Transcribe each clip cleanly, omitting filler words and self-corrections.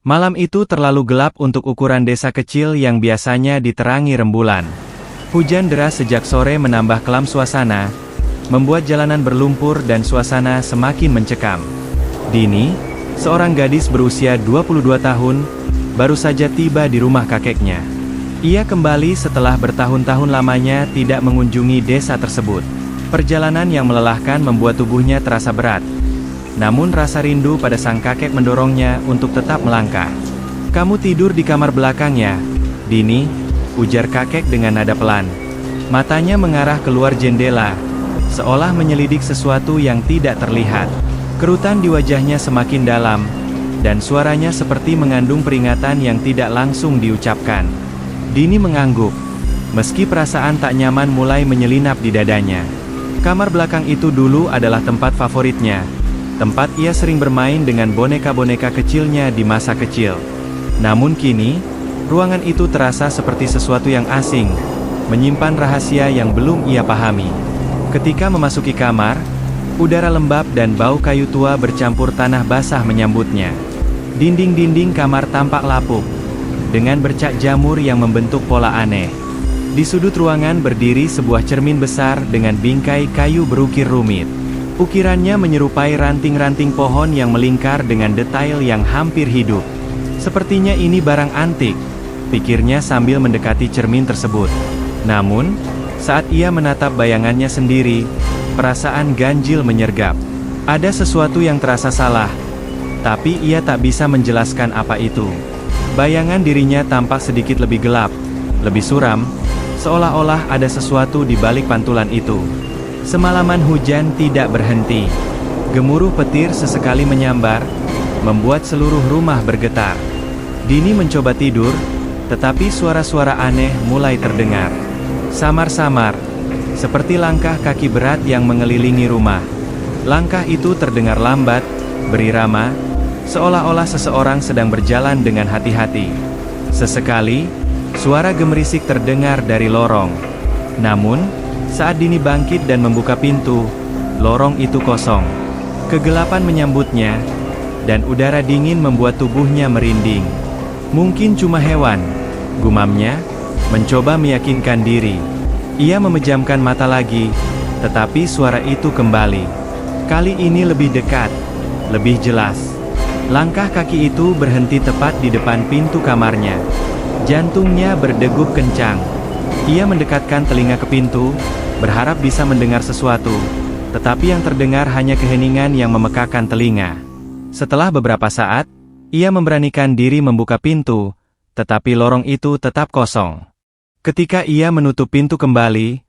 Malam itu terlalu gelap untuk ukuran desa kecil yang biasanya diterangi rembulan. Hujan deras sejak sore menambah kelam suasana, membuat jalanan berlumpur dan suasana semakin mencekam. Dini, seorang gadis berusia 22 tahun, baru saja tiba di rumah kakeknya. Ia kembali setelah bertahun-tahun lamanya tidak mengunjungi desa tersebut. Perjalanan yang melelahkan membuat tubuhnya terasa berat. Namun rasa rindu pada sang kakek mendorongnya untuk tetap melangkah. "Kamu tidur di kamar belakang ya, Dini?" ujar kakek dengan nada pelan. Matanya mengarah keluar jendela, seolah menyelidik sesuatu yang tidak terlihat. Kerutan di wajahnya semakin dalam, dan suaranya seperti mengandung peringatan yang tidak langsung diucapkan. Dini mengangguk, meski perasaan tak nyaman mulai menyelinap di dadanya. Kamar belakang itu dulu adalah tempat favoritnya. Tempat ia sering bermain dengan boneka-boneka kecilnya di masa kecil. Namun kini, ruangan itu terasa seperti sesuatu yang asing, menyimpan rahasia yang belum ia pahami. Ketika memasuki kamar, udara lembab dan bau kayu tua bercampur tanah basah menyambutnya. Dinding-dinding kamar tampak lapuk, dengan bercak jamur yang membentuk pola aneh. Di sudut ruangan berdiri sebuah cermin besar dengan bingkai kayu berukir rumit. Ukirannya menyerupai ranting-ranting pohon yang melingkar dengan detail yang hampir hidup. Sepertinya ini barang antik, pikirnya sambil mendekati cermin tersebut. Namun, saat ia menatap bayangannya sendiri, perasaan ganjil menyergap. Ada sesuatu yang terasa salah, tapi ia tak bisa menjelaskan apa itu. Bayangan dirinya tampak sedikit lebih gelap, lebih suram, seolah-olah ada sesuatu di balik pantulan itu. Semalaman hujan tidak berhenti. Gemuruh petir sesekali menyambar, membuat seluruh rumah bergetar. Dini mencoba tidur, tetapi suara-suara aneh mulai terdengar. Samar-samar, seperti langkah kaki berat yang mengelilingi rumah. Langkah itu terdengar lambat, berirama, seolah-olah seseorang sedang berjalan dengan hati-hati. Sesekali, suara gemerisik terdengar dari lorong. Namun, saat Dini bangkit dan membuka pintu, lorong itu kosong. Kegelapan menyambutnya, dan udara dingin membuat tubuhnya merinding. "Mungkin cuma hewan," gumamnya, mencoba meyakinkan diri. Ia memejamkan mata lagi, tetapi suara itu kembali. Kali ini lebih dekat, lebih jelas. Langkah kaki itu berhenti tepat di depan pintu kamarnya. Jantungnya berdegup kencang. Ia mendekatkan telinga ke pintu, berharap bisa mendengar sesuatu, tetapi yang terdengar hanya keheningan yang memekakan telinga. Setelah beberapa saat, ia memberanikan diri membuka pintu, tetapi lorong itu tetap kosong. Ketika ia menutup pintu kembali,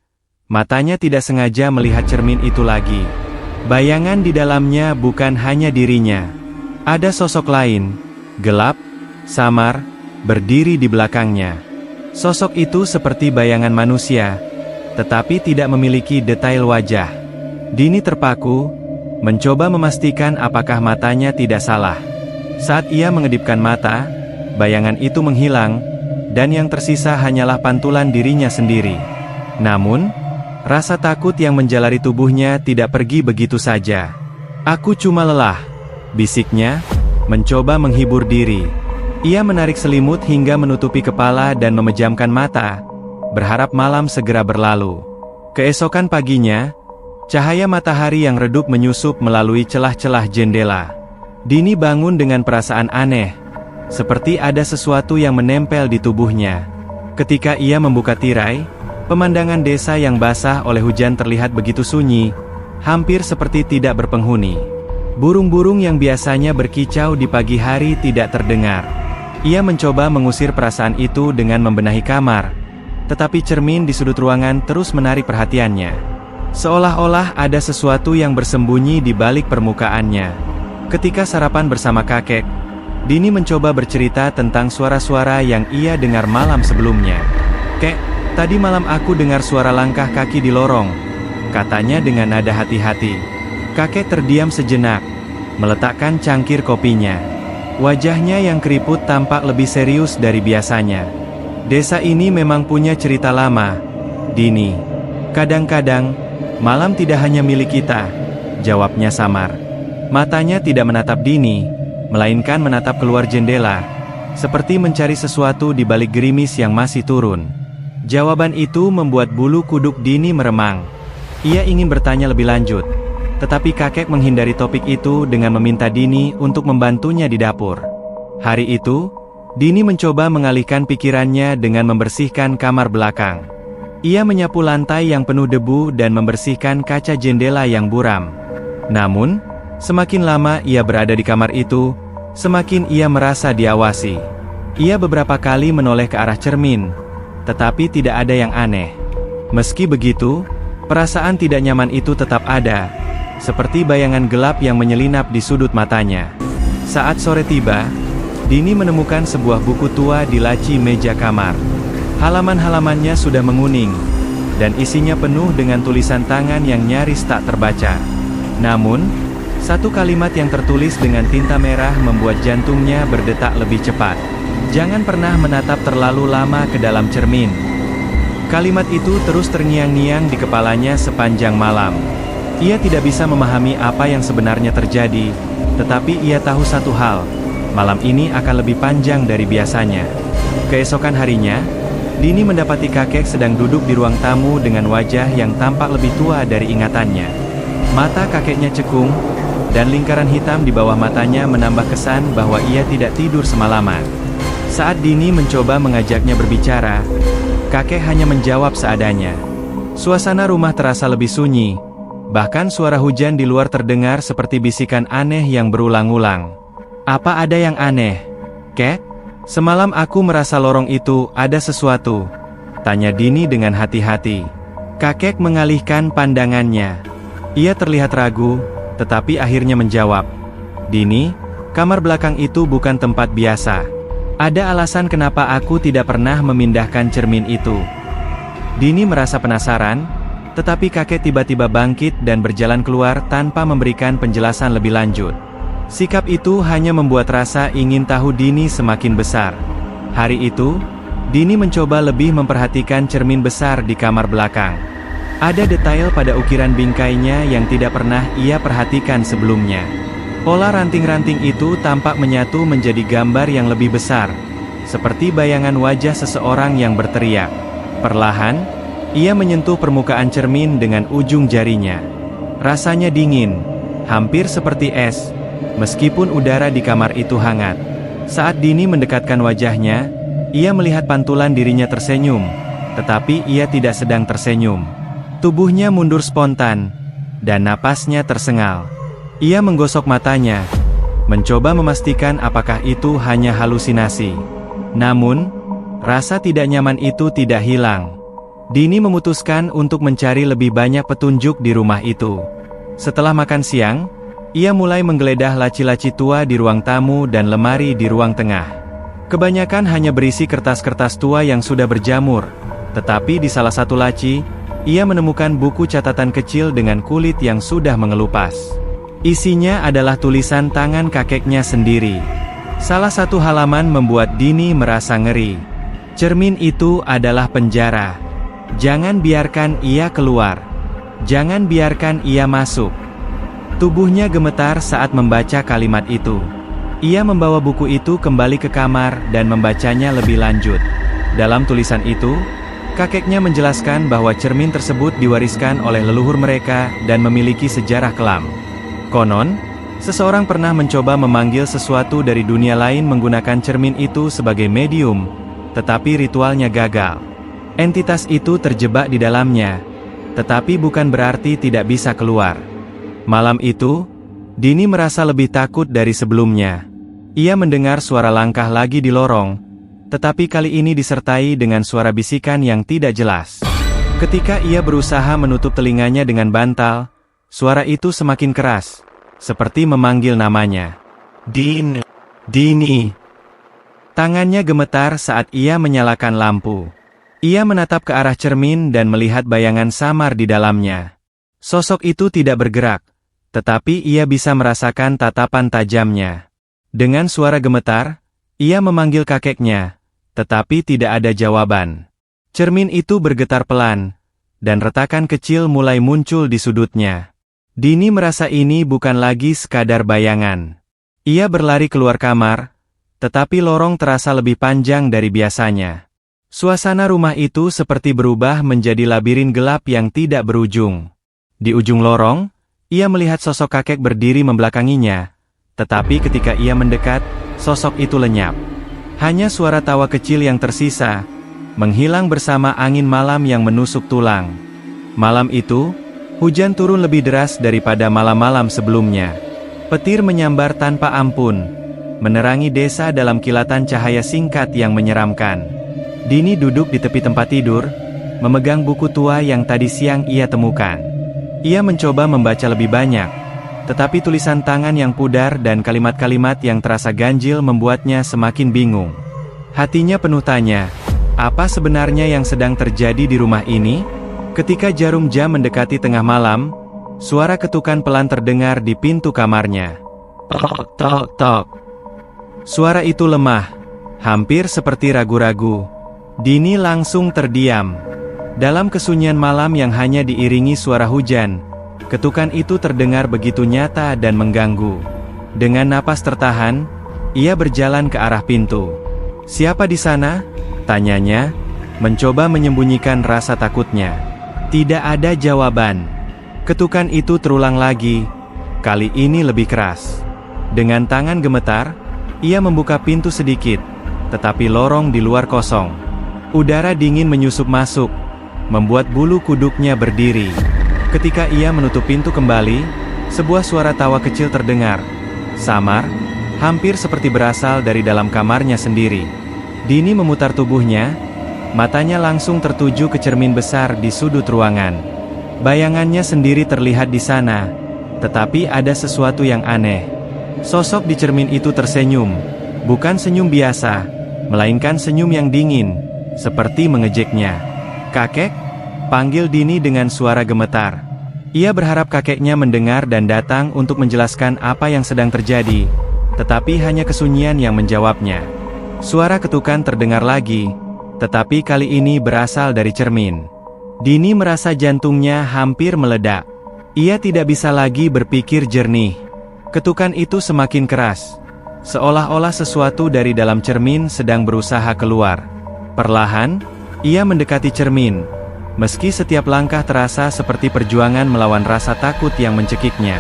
matanya tidak sengaja melihat cermin itu lagi. Bayangan di dalamnya bukan hanya dirinya. Ada sosok lain, gelap, samar, berdiri di belakangnya. Sosok itu seperti bayangan manusia, tetapi tidak memiliki detail wajah. Dini terpaku, mencoba memastikan apakah matanya tidak salah. Saat ia mengedipkan mata, bayangan itu menghilang, dan yang tersisa hanyalah pantulan dirinya sendiri. Namun, rasa takut yang menjalari tubuhnya tidak pergi begitu saja. "Aku cuma lelah," bisiknya, mencoba menghibur diri. Ia menarik selimut hingga menutupi kepala dan memejamkan mata, berharap malam segera berlalu. Keesokan paginya, cahaya matahari yang redup menyusup melalui celah-celah jendela. Dini bangun dengan perasaan aneh, seperti ada sesuatu yang menempel di tubuhnya. Ketika ia membuka tirai, pemandangan desa yang basah oleh hujan terlihat begitu sunyi, hampir seperti tidak berpenghuni. Burung-burung yang biasanya berkicau di pagi hari tidak terdengar. Ia mencoba mengusir perasaan itu dengan membenahi kamar, tetapi cermin di sudut ruangan terus menarik perhatiannya. Seolah-olah ada sesuatu yang bersembunyi di balik permukaannya. Ketika sarapan bersama kakek, Dini mencoba bercerita tentang suara-suara yang ia dengar malam sebelumnya. "Kek, tadi malam aku dengar suara langkah kaki di lorong," katanya dengan nada hati-hati. Kakek terdiam sejenak, meletakkan cangkir kopinya. Wajahnya yang keriput tampak lebih serius dari biasanya. "Desa ini memang punya cerita lama, Dini. Kadang-kadang, malam tidak hanya milik kita," jawabnya samar. Matanya tidak menatap Dini, melainkan menatap keluar jendela, seperti mencari sesuatu di balik gerimis yang masih turun. Jawaban itu membuat bulu kuduk Dini meremang. Ia ingin bertanya lebih lanjut, tetapi kakek menghindari topik itu dengan meminta Dini untuk membantunya di dapur. Hari itu, Dini mencoba mengalihkan pikirannya dengan membersihkan kamar belakang. Ia menyapu lantai yang penuh debu dan membersihkan kaca jendela yang buram. Namun, semakin lama ia berada di kamar itu, semakin ia merasa diawasi. Ia beberapa kali menoleh ke arah cermin, tetapi tidak ada yang aneh. Meski begitu, perasaan tidak nyaman itu tetap ada, seperti bayangan gelap yang menyelinap di sudut matanya. Saat sore tiba, Dini menemukan sebuah buku tua di laci meja kamar. Halaman-halamannya sudah menguning, dan isinya penuh dengan tulisan tangan yang nyaris tak terbaca. Namun, satu kalimat yang tertulis dengan tinta merah membuat jantungnya berdetak lebih cepat. Jangan pernah menatap terlalu lama ke dalam cermin. Kalimat itu terus terngiang-ngiang di kepalanya sepanjang malam. Ia tidak bisa memahami apa yang sebenarnya terjadi, tetapi ia tahu satu hal. Malam ini akan lebih panjang dari biasanya. Keesokan harinya, Dini mendapati kakek sedang duduk di ruang tamu dengan wajah yang tampak lebih tua dari ingatannya. Mata kakeknya cekung, dan lingkaran hitam di bawah matanya menambah kesan bahwa ia tidak tidur semalaman. Saat Dini mencoba mengajaknya berbicara, kakek hanya menjawab seadanya. Suasana rumah terasa lebih sunyi, bahkan suara hujan di luar terdengar seperti bisikan aneh yang berulang-ulang. Apa ada yang aneh, Kek? Semalam aku merasa lorong itu ada sesuatu, tanya Dini dengan hati-hati. Kakek mengalihkan pandangannya. Ia terlihat ragu, tetapi akhirnya menjawab. Dini, kamar belakang itu bukan tempat biasa. Ada alasan kenapa aku tidak pernah memindahkan cermin itu. Dini merasa penasaran, tetapi kakek tiba-tiba bangkit dan berjalan keluar tanpa memberikan penjelasan lebih lanjut. Sikap itu hanya membuat rasa ingin tahu Dini semakin besar. Hari itu, Dini mencoba lebih memperhatikan cermin besar di kamar belakang. Ada detail pada ukiran bingkainya yang tidak pernah ia perhatikan sebelumnya. Pola ranting-ranting itu tampak menyatu menjadi gambar yang lebih besar, seperti bayangan wajah seseorang yang berteriak. Perlahan, ia menyentuh permukaan cermin dengan ujung jarinya. Rasanya dingin, hampir seperti es, meskipun udara di kamar itu hangat. Saat Dini mendekatkan wajahnya, ia melihat pantulan dirinya tersenyum, tetapi ia tidak sedang tersenyum. Tubuhnya mundur spontan, dan napasnya tersengal. Ia menggosok matanya, mencoba memastikan apakah itu hanya halusinasi. Namun, rasa tidak nyaman itu tidak hilang. Dini memutuskan untuk mencari lebih banyak petunjuk di rumah itu. Setelah makan siang, ia mulai menggeledah laci-laci tua di ruang tamu dan lemari di ruang tengah. Kebanyakan hanya berisi kertas-kertas tua yang sudah berjamur, tetapi di salah satu laci, ia menemukan buku catatan kecil dengan kulit yang sudah mengelupas. Isinya adalah tulisan tangan kakeknya sendiri. Salah satu halaman membuat Dini merasa ngeri. Cermin itu adalah penjara. Jangan biarkan ia keluar. Jangan biarkan ia masuk. Tubuhnya gemetar saat membaca kalimat itu. Ia membawa buku itu kembali ke kamar dan membacanya lebih lanjut. Dalam tulisan itu, kakeknya menjelaskan bahwa cermin tersebut diwariskan oleh leluhur mereka dan memiliki sejarah kelam. Konon, seseorang pernah mencoba memanggil sesuatu dari dunia lain menggunakan cermin itu sebagai medium, tetapi ritualnya gagal. Entitas itu terjebak di dalamnya, tetapi bukan berarti tidak bisa keluar. Malam itu, Dini merasa lebih takut dari sebelumnya. Ia mendengar suara langkah lagi di lorong, tetapi kali ini disertai dengan suara bisikan yang tidak jelas. Ketika ia berusaha menutup telinganya dengan bantal, suara itu semakin keras, seperti memanggil namanya. Dini. Tangannya gemetar saat ia menyalakan lampu. Ia menatap ke arah cermin dan melihat bayangan samar di dalamnya. Sosok itu tidak bergerak, tetapi ia bisa merasakan tatapan tajamnya. Dengan suara gemetar, ia memanggil kakeknya, tetapi tidak ada jawaban. Cermin itu bergetar pelan, dan retakan kecil mulai muncul di sudutnya. Dini merasa ini bukan lagi sekadar bayangan. Ia berlari keluar kamar, tetapi lorong terasa lebih panjang dari biasanya. Suasana rumah itu seperti berubah menjadi labirin gelap yang tidak berujung. Di ujung lorong, ia melihat sosok kakek berdiri membelakanginya, tetapi ketika ia mendekat, sosok itu lenyap. Hanya suara tawa kecil yang tersisa, menghilang bersama angin malam yang menusuk tulang. Malam itu, hujan turun lebih deras daripada malam-malam sebelumnya. Petir menyambar tanpa ampun, menerangi desa dalam kilatan cahaya singkat yang menyeramkan. Dini duduk di tepi tempat tidur, memegang buku tua yang tadi siang ia temukan. Ia mencoba membaca lebih banyak, tetapi tulisan tangan yang pudar dan kalimat-kalimat yang terasa ganjil membuatnya semakin bingung. Hatinya penuh tanya, apa sebenarnya yang sedang terjadi di rumah ini? Ketika jarum jam mendekati tengah malam, suara ketukan pelan terdengar di pintu kamarnya. Tok, tok, tok. Suara itu lemah, hampir seperti ragu-ragu. Dini langsung terdiam. Dalam kesunyian malam yang hanya diiringi suara hujan, ketukan itu terdengar begitu nyata dan mengganggu. Dengan napas tertahan, ia berjalan ke arah pintu. "Siapa di sana?" tanyanya, mencoba menyembunyikan rasa takutnya. Tidak ada jawaban. Ketukan itu terulang lagi, kali ini lebih keras. Dengan tangan gemetar, ia membuka pintu sedikit, tetapi lorong di luar kosong. Udara dingin menyusup masuk, membuat bulu kuduknya berdiri. Ketika ia menutup pintu kembali, sebuah suara tawa kecil terdengar. Samar, hampir seperti berasal dari dalam kamarnya sendiri. Dini memutar tubuhnya, matanya langsung tertuju ke cermin besar di sudut ruangan. Bayangannya sendiri terlihat di sana, tetapi ada sesuatu yang aneh. Sosok di cermin itu tersenyum, bukan senyum biasa, melainkan senyum yang dingin, seperti mengejeknya. "Kakek?" panggil Dini dengan suara gemetar. Ia berharap kakeknya mendengar dan datang untuk menjelaskan apa yang sedang terjadi, tetapi hanya kesunyian yang menjawabnya. Suara ketukan terdengar lagi, tetapi kali ini berasal dari cermin. Dini merasa jantungnya hampir meledak. Ia tidak bisa lagi berpikir jernih. Ketukan itu semakin keras, seolah-olah sesuatu dari dalam cermin sedang berusaha keluar. Perlahan, ia mendekati cermin, meski setiap langkah terasa seperti perjuangan melawan rasa takut yang mencekiknya.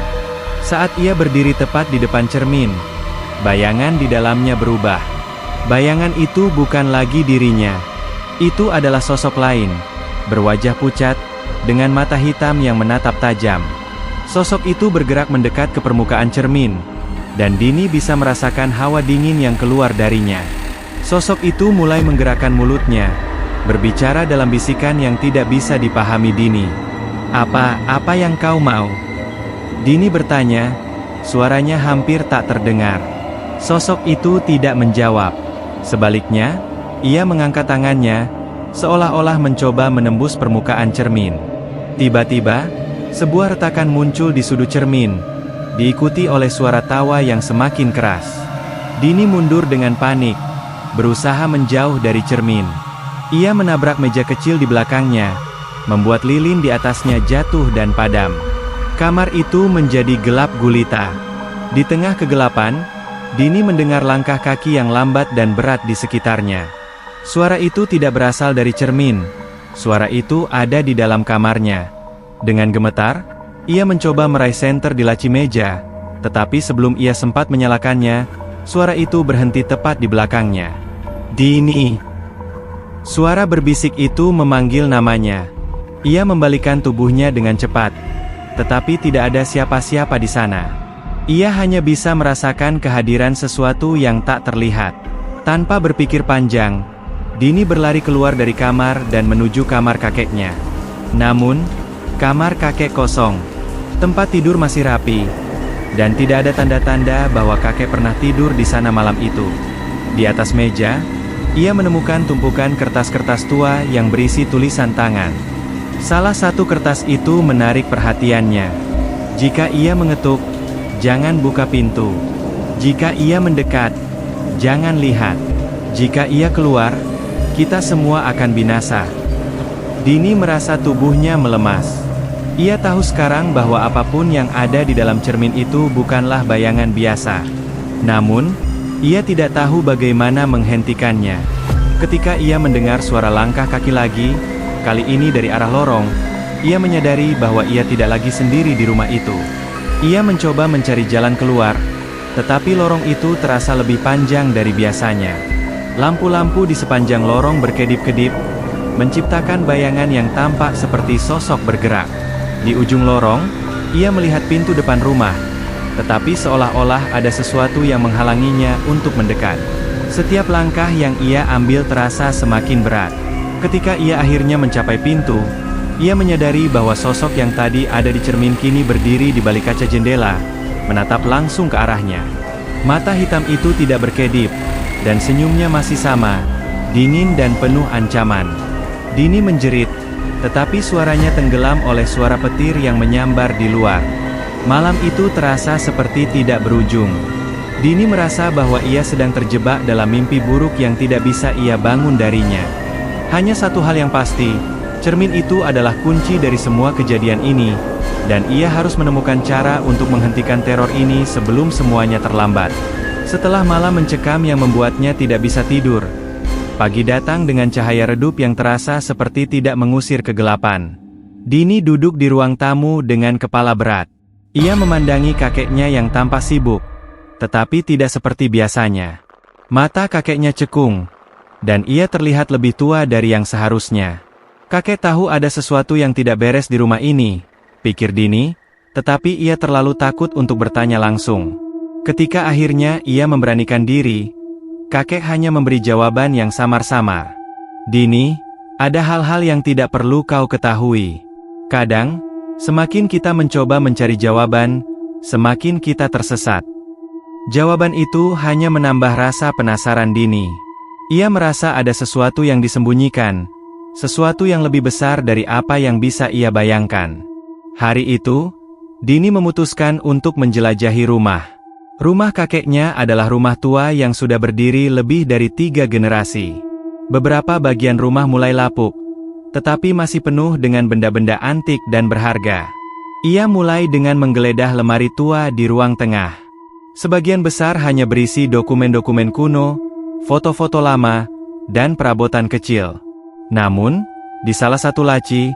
Saat ia berdiri tepat di depan cermin, bayangan di dalamnya berubah. Bayangan itu bukan lagi dirinya. Itu adalah sosok lain, berwajah pucat, dengan mata hitam yang menatap tajam. Sosok itu bergerak mendekat ke permukaan cermin, dan Dini bisa merasakan hawa dingin yang keluar darinya. Sosok itu mulai menggerakkan mulutnya, berbicara dalam bisikan yang tidak bisa dipahami Dini. Apa yang kau mau?" Dini bertanya, suaranya hampir tak terdengar. Sosok itu tidak menjawab. Sebaliknya, ia mengangkat tangannya, seolah-olah mencoba menembus permukaan cermin. Tiba-tiba, sebuah retakan muncul di sudut cermin, diikuti oleh suara tawa yang semakin keras. Dini mundur dengan panik, berusaha menjauh dari cermin. Ia menabrak meja kecil di belakangnya, membuat lilin di atasnya jatuh dan padam. Kamar itu menjadi gelap gulita. Di tengah kegelapan, Dini mendengar langkah kaki yang lambat dan berat di sekitarnya. Suara itu tidak berasal dari cermin. Suara itu ada di dalam kamarnya. Dengan gemetar, ia mencoba meraih senter di laci meja, tetapi sebelum ia sempat menyalakannya, suara itu berhenti tepat di belakangnya. "Dini!" Suara berbisik itu memanggil namanya. Ia membalikkan tubuhnya dengan cepat, tetapi tidak ada siapa-siapa di sana. Ia hanya bisa merasakan kehadiran sesuatu yang tak terlihat. Tanpa berpikir panjang, Dini berlari keluar dari kamar dan menuju kamar kakeknya. Namun, kamar kakek kosong. Tempat tidur masih rapi, dan tidak ada tanda-tanda bahwa kakek pernah tidur di sana malam itu. Di atas meja, ia menemukan tumpukan kertas-kertas tua yang berisi tulisan tangan. Salah satu kertas itu menarik perhatiannya. Jika ia mengetuk, jangan buka pintu. Jika ia mendekat, jangan lihat. Jika ia keluar, kita semua akan binasa. Dini merasa tubuhnya melemas. Ia tahu sekarang bahwa apapun yang ada di dalam cermin itu bukanlah bayangan biasa. Namun, ia tidak tahu bagaimana menghentikannya. Ketika ia mendengar suara langkah kaki lagi, kali ini dari arah lorong, ia menyadari bahwa ia tidak lagi sendiri di rumah itu. Ia mencoba mencari jalan keluar, tetapi lorong itu terasa lebih panjang dari biasanya. Lampu-lampu di sepanjang lorong berkedip-kedip, menciptakan bayangan yang tampak seperti sosok bergerak. Di ujung lorong, ia melihat pintu depan rumah, tetapi seolah-olah ada sesuatu yang menghalanginya untuk mendekat. Setiap langkah yang ia ambil terasa semakin berat. Ketika ia akhirnya mencapai pintu, ia menyadari bahwa sosok yang tadi ada di cermin kini berdiri di balik kaca jendela, menatap langsung ke arahnya. Mata hitam itu tidak berkedip, dan senyumnya masih sama, dingin dan penuh ancaman. Dini menjerit, tetapi suaranya tenggelam oleh suara petir yang menyambar di luar. Malam itu terasa seperti tidak berujung. Dini merasa bahwa ia sedang terjebak dalam mimpi buruk yang tidak bisa ia bangun darinya. Hanya satu hal yang pasti, cermin itu adalah kunci dari semua kejadian ini, dan ia harus menemukan cara untuk menghentikan teror ini sebelum semuanya terlambat. Setelah malam mencekam yang membuatnya tidak bisa tidur, pagi datang dengan cahaya redup yang terasa seperti tidak mengusir kegelapan. Dini duduk di ruang tamu dengan kepala berat. Ia memandangi kakeknya yang tampak sibuk, tetapi tidak seperti biasanya. Mata kakeknya cekung, dan ia terlihat lebih tua dari yang seharusnya. Kakek tahu ada sesuatu yang tidak beres di rumah ini, pikir Dini, tetapi ia terlalu takut untuk bertanya langsung. Ketika akhirnya ia memberanikan diri, kakek hanya memberi jawaban yang samar-samar. Dini, ada hal-hal yang tidak perlu kau ketahui. Kadang, semakin kita mencoba mencari jawaban, semakin kita tersesat. Jawaban itu hanya menambah rasa penasaran Dini. Ia merasa ada sesuatu yang disembunyikan, sesuatu yang lebih besar dari apa yang bisa ia bayangkan. Hari itu, Dini memutuskan untuk menjelajahi rumah. Rumah kakeknya adalah rumah tua yang sudah berdiri lebih dari 3 generasi. Beberapa bagian rumah mulai lapuk, tetapi masih penuh dengan benda-benda antik dan berharga. Ia mulai dengan menggeledah lemari tua di ruang tengah. Sebagian besar hanya berisi dokumen-dokumen kuno, foto-foto lama, dan perabotan kecil. Namun, di salah satu laci,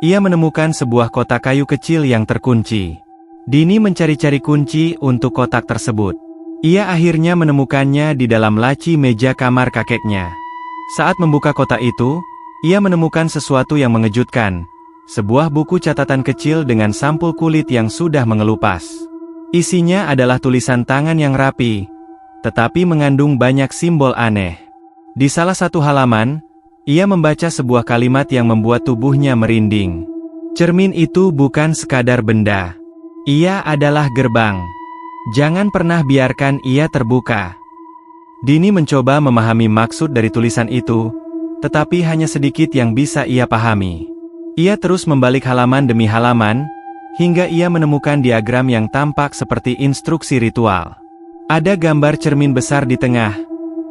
ia menemukan sebuah kotak kayu kecil yang terkunci. Dini mencari-cari kunci untuk kotak tersebut. Ia akhirnya menemukannya di dalam laci meja kamar kakeknya. Saat membuka kotak itu, ia menemukan sesuatu yang mengejutkan. Sebuah buku catatan kecil dengan sampul kulit yang sudah mengelupas. Isinya adalah tulisan tangan yang rapi, tetapi mengandung banyak simbol aneh. Di salah satu halaman, ia membaca sebuah kalimat yang membuat tubuhnya merinding. Cermin itu bukan sekadar benda. Ia adalah gerbang. Jangan pernah biarkan ia terbuka. Dini mencoba memahami maksud dari tulisan itu, tetapi hanya sedikit yang bisa ia pahami. Ia terus membalik halaman demi halaman, hingga ia menemukan diagram yang tampak seperti instruksi ritual. Ada gambar cermin besar di tengah,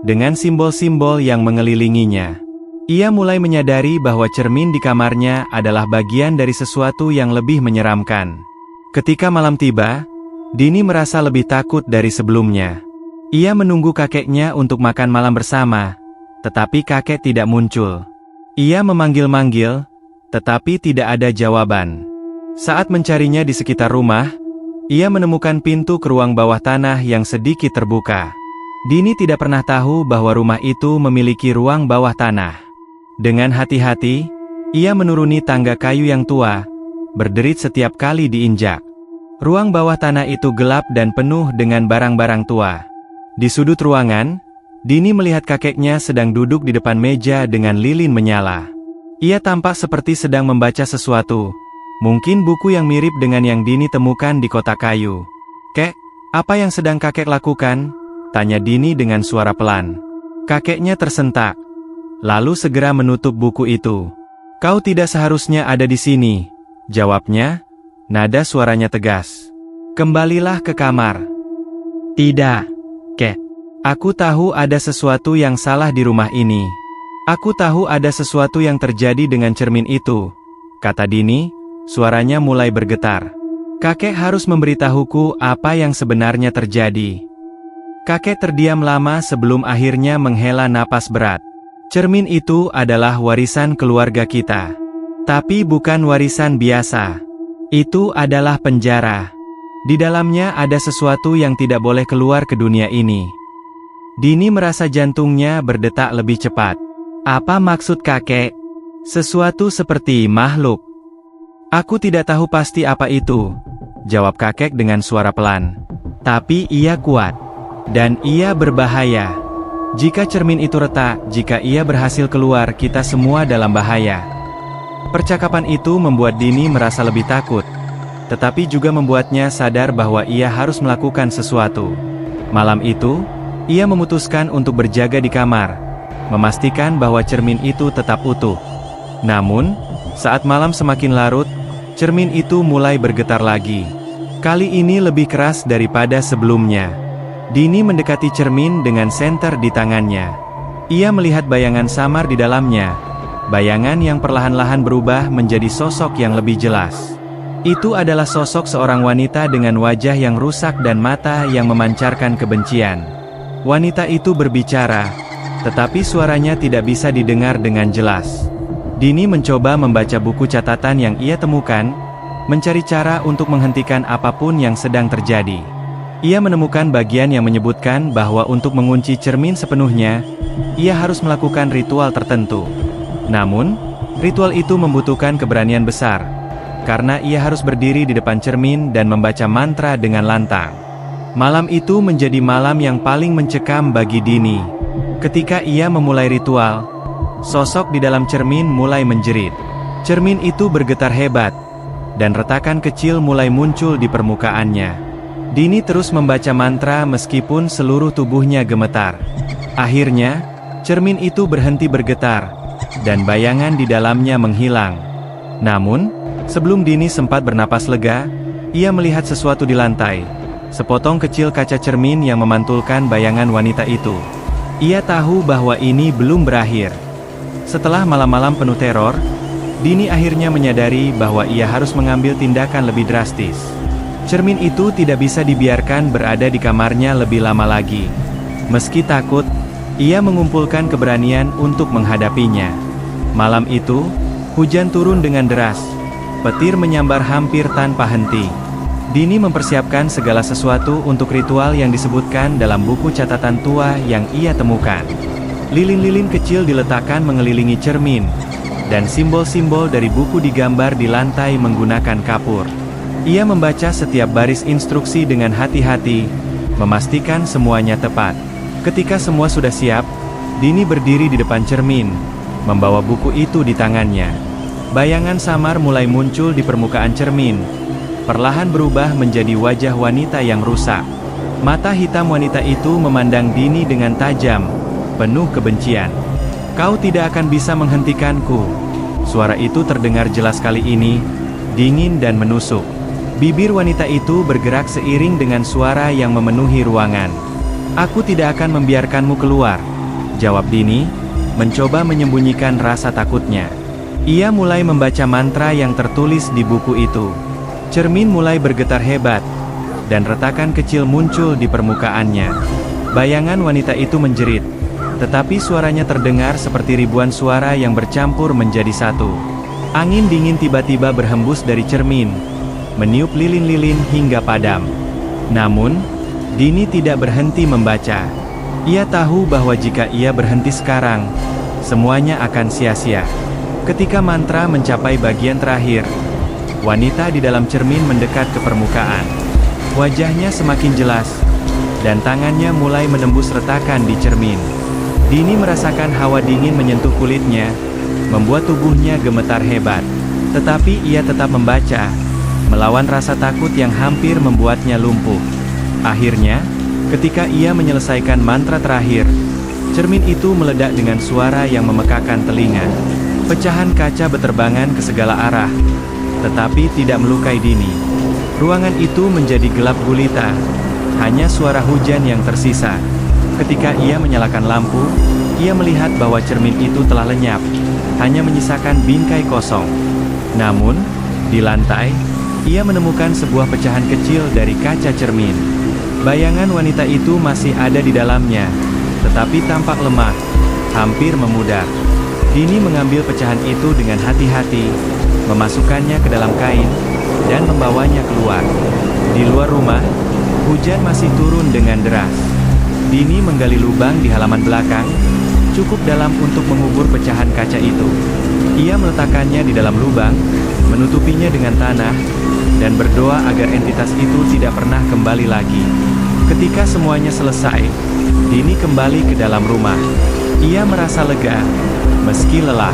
dengan simbol-simbol yang mengelilinginya. Ia mulai menyadari bahwa cermin di kamarnya adalah bagian dari sesuatu yang lebih menyeramkan. Ketika malam tiba, Dini merasa lebih takut dari sebelumnya. Ia menunggu kakeknya untuk makan malam bersama, tetapi kakek tidak muncul. Ia memanggil-manggil, tetapi tidak ada jawaban. Saat mencarinya di sekitar rumah, ia menemukan pintu ke ruang bawah tanah yang sedikit terbuka. Dini tidak pernah tahu bahwa rumah itu memiliki ruang bawah tanah. Dengan hati-hati, ia menuruni tangga kayu yang tua, berderit setiap kali diinjak. Ruang bawah tanah itu gelap dan penuh dengan barang-barang tua. Di sudut ruangan, Dini melihat kakeknya sedang duduk di depan meja dengan lilin menyala. Ia tampak seperti sedang membaca sesuatu, mungkin buku yang mirip dengan yang Dini temukan di kotak kayu. "Kek, apa yang sedang kakek lakukan?" tanya Dini dengan suara pelan. Kakeknya tersentak, lalu segera menutup buku itu. "Kau tidak seharusnya ada di sini," jawabnya, nada suaranya tegas. "Kembalilah ke kamar." "Tidak, Kek. Aku tahu ada sesuatu yang salah di rumah ini. Aku tahu ada sesuatu yang terjadi dengan cermin itu," kata Dini, suaranya mulai bergetar. "Kakek harus memberitahuku apa yang sebenarnya terjadi." Kakek terdiam lama sebelum akhirnya menghela napas berat. Cermin itu adalah warisan keluarga kita. Tapi bukan warisan biasa. Itu adalah penjara. Di dalamnya ada sesuatu yang tidak boleh keluar ke dunia ini. Dini merasa jantungnya berdetak lebih cepat. Apa maksud kakek? Sesuatu seperti makhluk. Aku tidak tahu pasti apa itu, jawab kakek dengan suara pelan. Tapi ia kuat. Dan ia berbahaya. Jika cermin itu retak, jika ia berhasil keluar, kita semua dalam bahaya. Percakapan itu membuat Dini merasa lebih takut. Tetapi juga membuatnya sadar bahwa ia harus melakukan sesuatu. Malam itu, ia memutuskan untuk berjaga di kamar, memastikan bahwa cermin itu tetap utuh. Namun, saat malam semakin larut, cermin itu mulai bergetar lagi. Kali ini lebih keras daripada sebelumnya. Dini mendekati cermin dengan senter di tangannya. Ia melihat bayangan samar di dalamnya. Bayangan yang perlahan-lahan berubah menjadi sosok yang lebih jelas. Itu adalah sosok seorang wanita dengan wajah yang rusak dan mata yang memancarkan kebencian. Wanita itu berbicara, tetapi suaranya tidak bisa didengar dengan jelas. Dini mencoba membaca buku catatan yang ia temukan, mencari cara untuk menghentikan apapun yang sedang terjadi. Ia menemukan bagian yang menyebutkan bahwa untuk mengunci cermin sepenuhnya, ia harus melakukan ritual tertentu. Namun, ritual itu membutuhkan keberanian besar, karena ia harus berdiri di depan cermin dan membaca mantra dengan lantang. Malam itu menjadi malam yang paling mencekam bagi Dini. Ketika ia memulai ritual, sosok di dalam cermin mulai menjerit. Cermin itu bergetar hebat, dan retakan kecil mulai muncul di permukaannya. Dini terus membaca mantra meskipun seluruh tubuhnya gemetar. Akhirnya, cermin itu berhenti bergetar, dan bayangan di dalamnya menghilang. Namun, sebelum Dini sempat bernapas lega, ia melihat sesuatu di lantai. Sepotong kecil kaca cermin yang memantulkan bayangan wanita itu. Ia tahu bahwa ini belum berakhir. Setelah malam-malam penuh teror, Dini akhirnya menyadari bahwa ia harus mengambil tindakan lebih drastis. Cermin itu tidak bisa dibiarkan berada di kamarnya lebih lama lagi. Meski takut, ia mengumpulkan keberanian untuk menghadapinya. Malam itu, hujan turun dengan deras. Petir menyambar hampir tanpa henti. Dini mempersiapkan segala sesuatu untuk ritual yang disebutkan dalam buku catatan tua yang ia temukan. Lilin-lilin kecil diletakkan mengelilingi cermin, dan simbol-simbol dari buku digambar di lantai menggunakan kapur. Ia membaca setiap baris instruksi dengan hati-hati, memastikan semuanya tepat. Ketika semua sudah siap, Dini berdiri di depan cermin, membawa buku itu di tangannya. Bayangan samar mulai muncul di permukaan cermin, perlahan berubah menjadi wajah wanita yang rusak. Mata hitam wanita itu memandang Dini dengan tajam, penuh kebencian. "Kau tidak akan bisa menghentikanku." Suara itu terdengar jelas kali ini, dingin dan menusuk. Bibir wanita itu bergerak seiring dengan suara yang memenuhi ruangan. "Aku tidak akan membiarkanmu keluar," jawab Dini, mencoba menyembunyikan rasa takutnya. Ia mulai membaca mantra yang tertulis di buku itu. Cermin mulai bergetar hebat, dan retakan kecil muncul di permukaannya. Bayangan wanita itu menjerit, tetapi suaranya terdengar seperti ribuan suara yang bercampur menjadi satu. Angin dingin tiba-tiba berhembus dari cermin, meniup lilin-lilin hingga padam. Namun, Dini tidak berhenti membaca. Ia tahu bahwa jika ia berhenti sekarang, semuanya akan sia-sia. Ketika mantra mencapai bagian terakhir, wanita di dalam cermin mendekat ke permukaan. Wajahnya semakin jelas, dan tangannya mulai menembus retakan di cermin. Dini merasakan hawa dingin menyentuh kulitnya, membuat tubuhnya gemetar hebat. Tetapi ia tetap membaca, melawan rasa takut yang hampir membuatnya lumpuh. Akhirnya, ketika ia menyelesaikan mantra terakhir, cermin itu meledak dengan suara yang memekakan telinga. Pecahan kaca beterbangan ke segala arah, tetapi tidak melukai Dini. Ruangan itu menjadi gelap gulita, hanya suara hujan yang tersisa. Ketika ia menyalakan lampu, ia melihat bahwa cermin itu telah lenyap, hanya menyisakan bingkai kosong. Namun, di lantai, ia menemukan sebuah pecahan kecil dari kaca cermin. Bayangan wanita itu masih ada di dalamnya, tetapi tampak lemah, hampir memudar. Dini mengambil pecahan itu dengan hati-hati, memasukkannya ke dalam kain, dan membawanya keluar. Di luar rumah, hujan masih turun dengan deras. Dini menggali lubang di halaman belakang, cukup dalam untuk mengubur pecahan kaca itu. Ia meletakkannya di dalam lubang, menutupinya dengan tanah, dan berdoa agar entitas itu tidak pernah kembali lagi. Ketika semuanya selesai, Dini kembali ke dalam rumah. Ia merasa lega, meski lelah.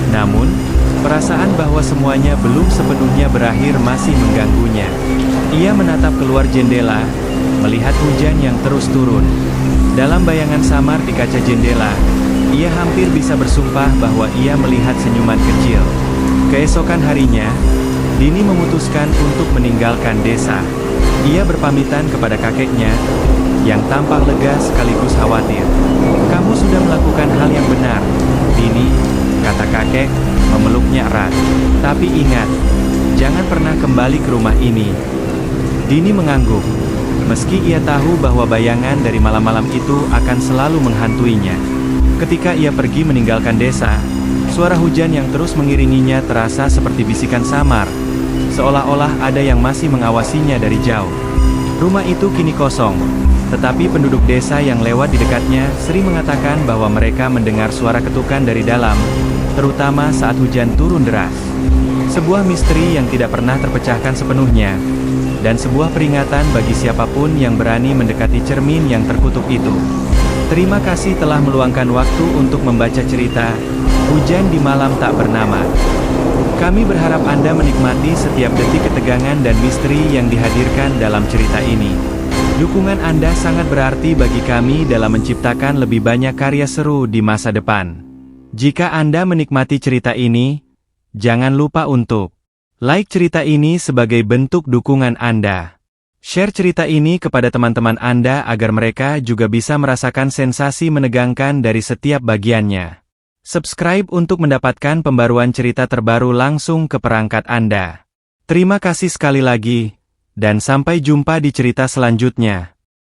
Namun, perasaan bahwa semuanya belum sepenuhnya berakhir masih mengganggunya. Ia menatap keluar jendela, melihat hujan yang terus turun. Dalam bayangan samar di kaca jendela, ia hampir bisa bersumpah bahwa ia melihat senyuman kecil. Keesokan harinya, Dini memutuskan untuk meninggalkan desa. Ia berpamitan kepada kakeknya, yang tampak lega sekaligus khawatir. "Kamu sudah melakukan hal yang benar, Dini," kata kakek, memeluknya erat. "Tapi ingat, jangan pernah kembali ke rumah ini." Dini mengangguk, meski ia tahu bahwa bayangan dari malam-malam itu akan selalu menghantuinya. Ketika ia pergi meninggalkan desa, suara hujan yang terus mengiringinya terasa seperti bisikan samar, seolah-olah ada yang masih mengawasinya dari jauh. Rumah itu kini kosong, tetapi penduduk desa yang lewat di dekatnya sering mengatakan bahwa mereka mendengar suara ketukan dari dalam, terutama saat hujan turun deras. Sebuah misteri yang tidak pernah terpecahkan sepenuhnya, dan sebuah peringatan bagi siapapun yang berani mendekati cermin yang terkutuk itu. Terima kasih telah meluangkan waktu untuk membaca cerita Hujan di Malam Tak Bernama. Kami berharap Anda menikmati setiap detik ketegangan dan misteri yang dihadirkan dalam cerita ini. Dukungan Anda sangat berarti bagi kami dalam menciptakan lebih banyak karya seru di masa depan. Jika Anda menikmati cerita ini, jangan lupa untuk like cerita ini sebagai bentuk dukungan Anda. Share cerita ini kepada teman-teman Anda agar mereka juga bisa merasakan sensasi menegangkan dari setiap bagiannya. Subscribe untuk mendapatkan pembaruan cerita terbaru langsung ke perangkat Anda. Terima kasih sekali lagi, dan sampai jumpa di cerita selanjutnya.